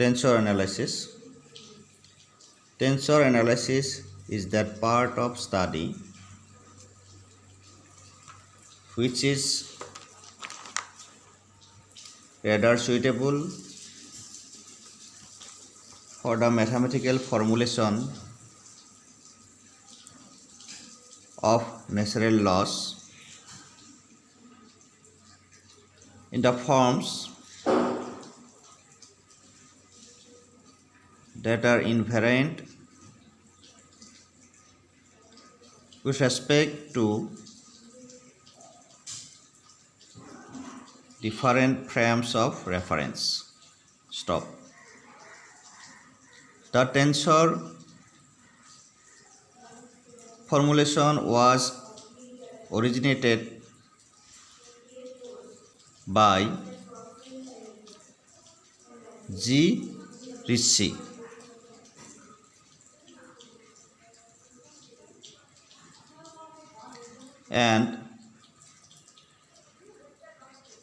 Tensor analysis. Tensor analysis is that part of study which is rather suitable for the mathematical formulation of natural laws in the forms that are invariant with respect to different frames of reference. Stop. The tensor formulation was originated by G. Ritchie. And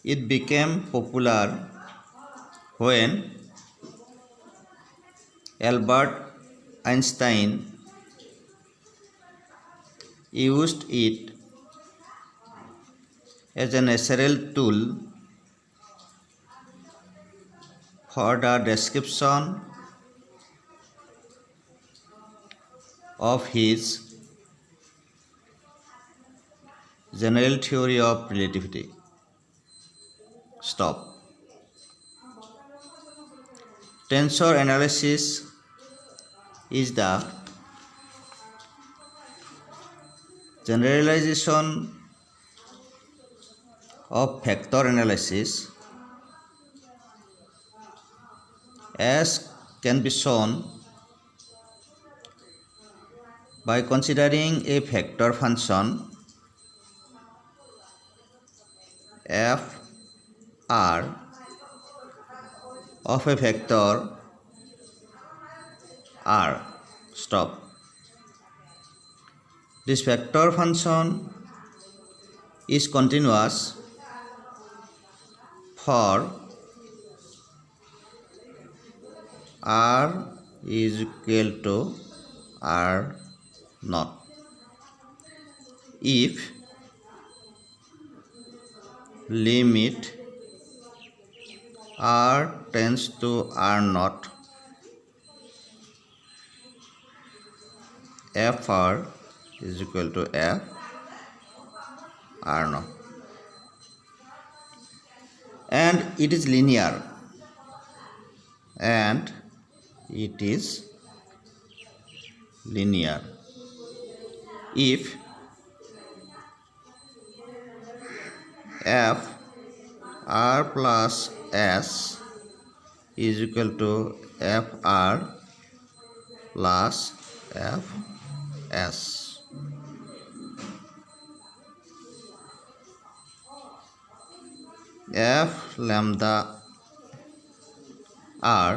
it became popular when Albert Einstein used it as a natural tool for the description of his general theory of relativity. Stop. Tensor analysis is the generalization of vector analysis, as can be shown by considering a vector function f r of a vector r. Stop. This vector function is continuous for r is equal to r naught if limit r tends to r naught fr is equal to f r naught, and it is linear, if f r plus s is equal to f r plus f s. F lambda r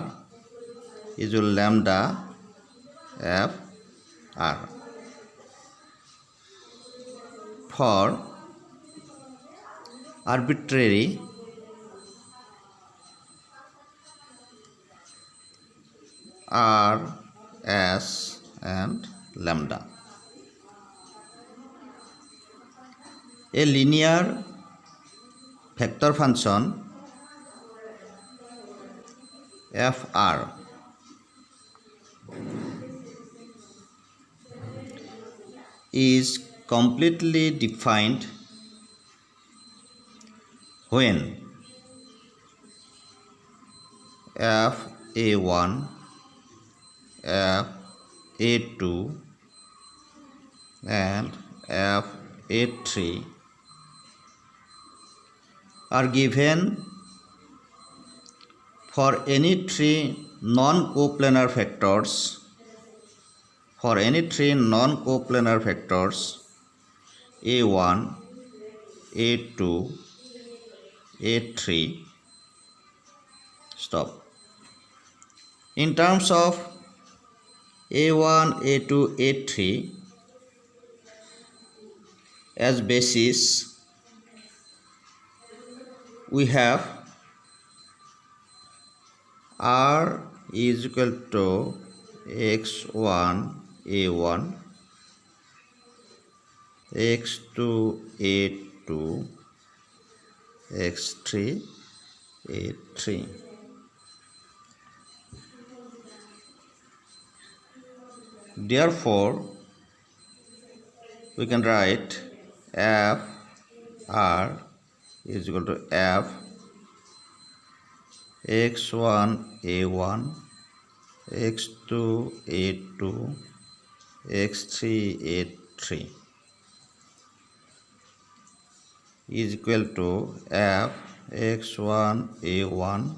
is equal to lambda f r. For arbitrary r, s and lambda, a linear vector function fr is completely defined when f(a1), f(a2) and f(a3) are given for any three non-coplanar vectors, a1, a2, a3. Stop. In terms of a1, a2, a3 as basis, we have R is equal to x1 a1 x2 a2 x3 a3. Therefore, we can write f r is equal to f x1 a1 x2 a2 x3 a3 is equal to f x1 a1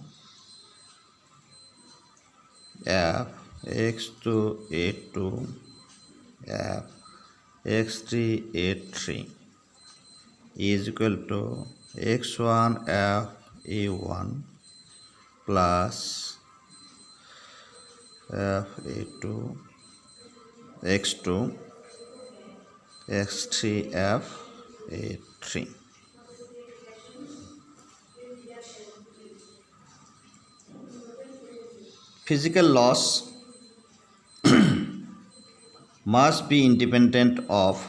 f x2 a2 f x3 a3 is equal to x1 f a1 plus f a2 x2 x3 f a3. Physical laws must be independent of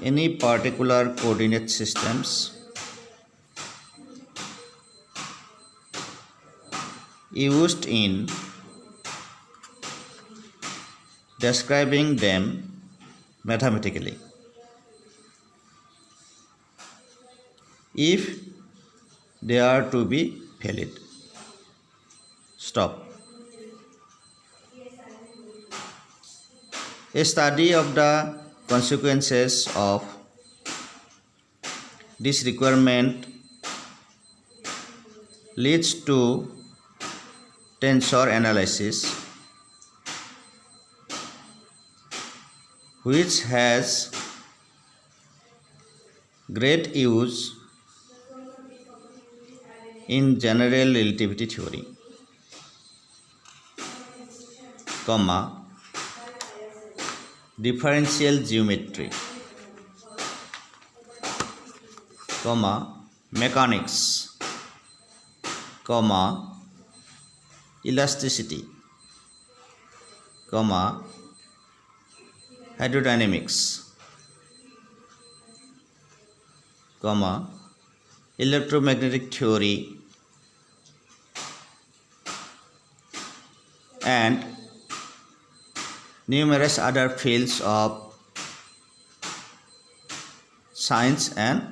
any particular coordinate systems used in describing them mathematically. If they are to be valid. Stop. A study of the consequences of this requirement leads to tensor analysis, which has great use in general relativity theory, differential geometry, mechanics, elasticity, hydrodynamics, electromagnetic theory, and numerous other fields of science and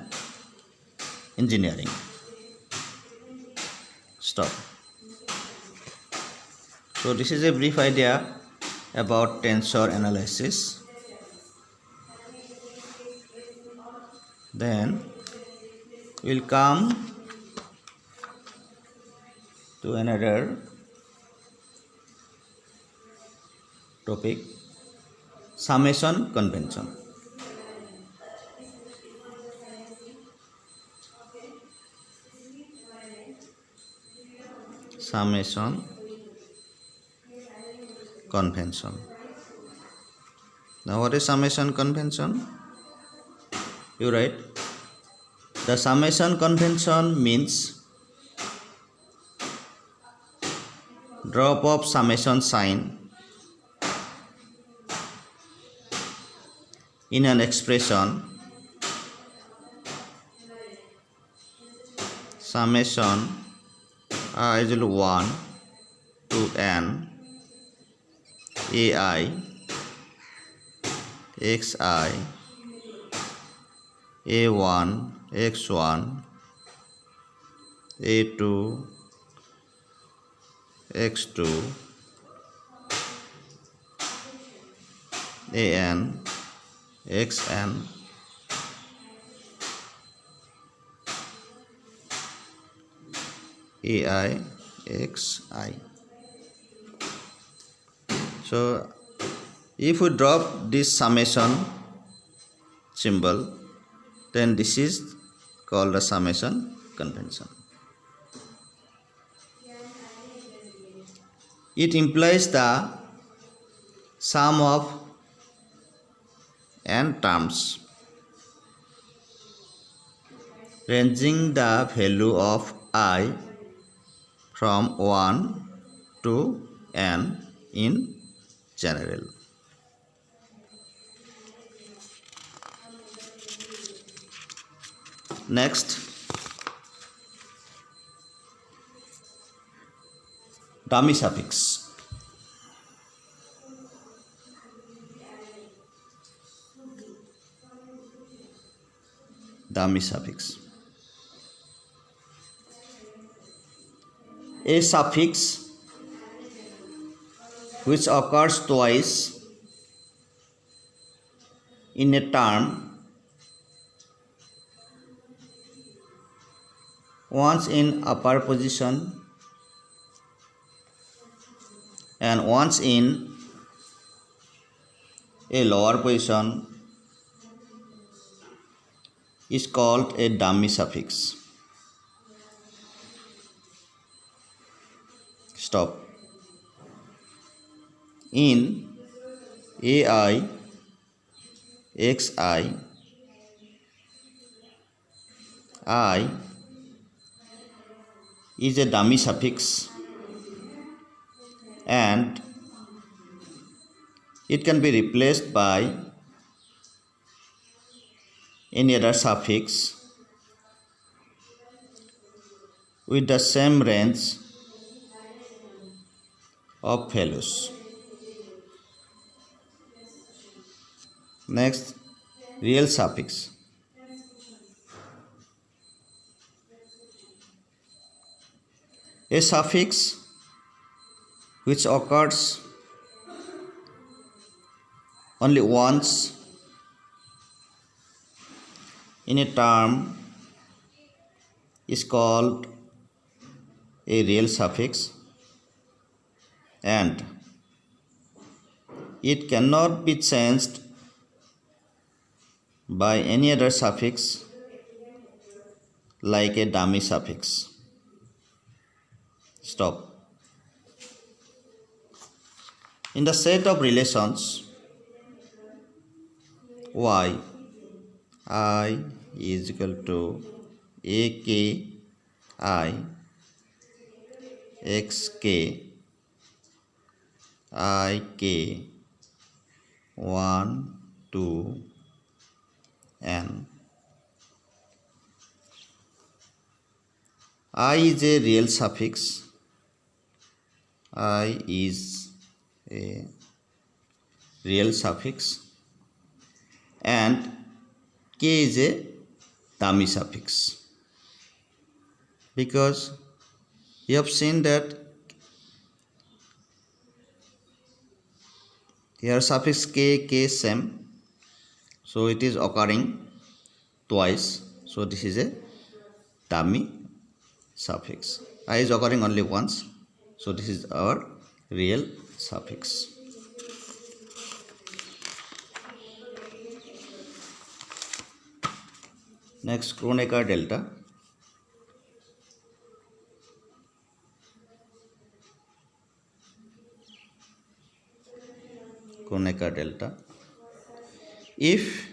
engineering. Stop. So this is a brief idea about tensor analysis. Then we'll come to another topic, summation convention. Summation convention. Now what is summation convention? You write, the summation convention means drop of summation sign in an expression summation I is equal to 1 to n ai xi a1 x1 a2 x2 an xn ai xi. So if we drop this summation symbol, then this is called the summation convention. It implies the sum of n terms ranging the value of I from 1 to n in general. Next, dummy suffix. Dummy suffix. A suffix which occurs twice in a term, once in upper position and once in a lower position, is called a dummy suffix. Stop. In AI, XI, I is a dummy suffix and it can be replaced by any other suffix with the same range of values. Next, real suffix. A suffix which occurs only once in a term is called a real suffix and it cannot be changed by any other suffix like a dummy suffix. Stop. In the set of relations y, I is equal to ak I, xk, ik, 1, 2, n. I is a real suffix. I is a real suffix and k is a dummy suffix, because you have seen that here suffix k same, so it is occurring twice, so this is a dummy suffix. I is occurring only once, so this is our real suffix. Next, Kronecker delta. Kronecker delta. If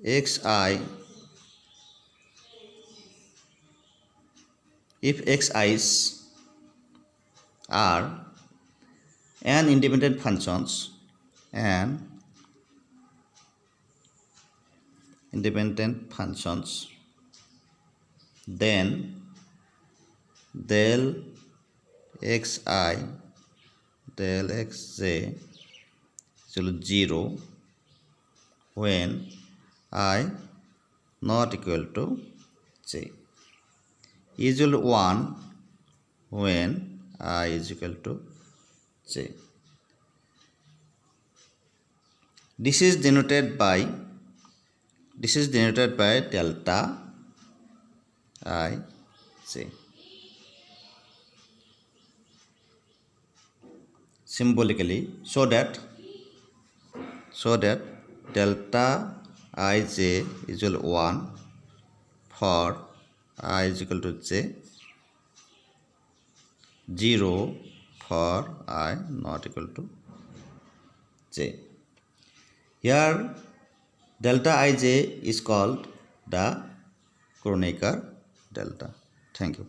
xi, if xi's are n independent functions and independent functions, then del xi del xj is 0 when I not equal to j, usually 1 when I is equal to j. This is denoted by delta I j. Symbolically, so that delta ij is equal to 1 for I is equal to j, 0 for I not equal to j. Here delta ij is called the Kronecker delta. Thank you.